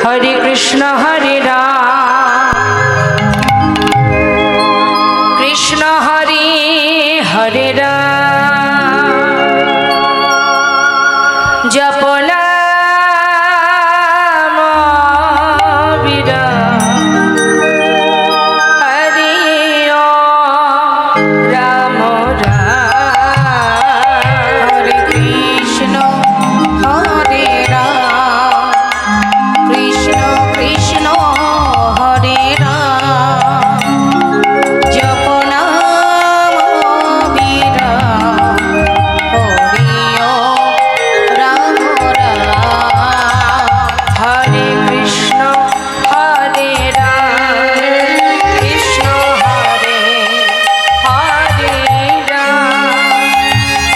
हरे कृष्ण हरे हरे राम जप नाम विराम हरि ओम राम राम हरे कृष्ण हरे राम कृष्ण कृष्ण हरे राम जप नाम विराम हरि ओम राम राम हरे कृष्ण हरे राम कृष्ण हरे हरे राम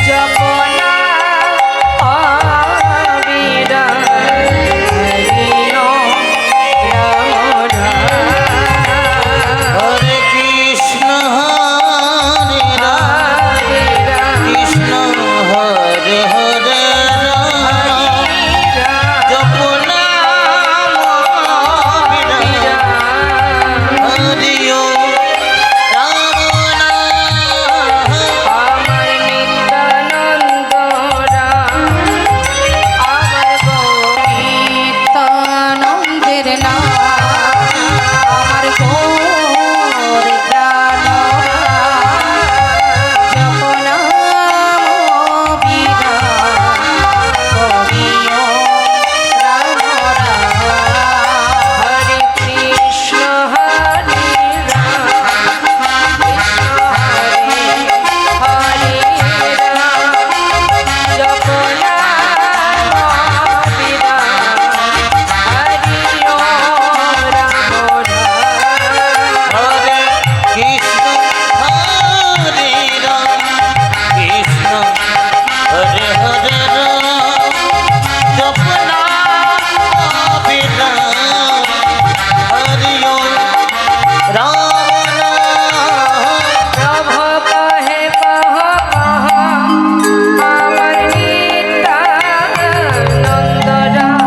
जप नाम विराम हरि ओम राम राम हरे कृष्ण हरे राम कृष्ण हरे हरे राम जप नाम विराम हरि ओम राम नाम আমার নিত্যানন্দ রাম আমার নিত্যানন্দের নাম আমার গৌর প্রাণ জপ নাম বিরাম হরি ওম রাম রাম হরে কৃষ্ণ হরে রাম কৃষ্ণ হরে হরে রাম জপ নাম বিরাম হরি ওম রাম রাম हरे कृष्ण हरे राम कृष्ण हरे हरे राम जप नाम विराम हरि ओम राम नाम प्रभु कहे कह আমার নিত্যানন্দ রাম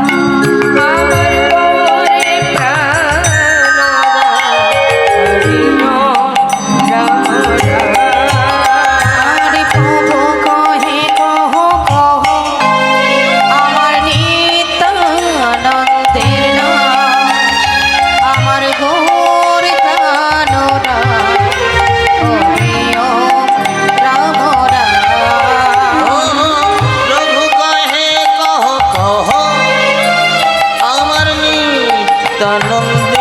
আমার গৌরে প্রাণ হরি ওম রাম রাম হরে প্রভু কহে কহ কহ আমার নিত্যানন্দের নাম আমার গৌর প্রাণ হরি ওম রাম রাম प्रभु कहे कहो कहो अमर नित्यानंद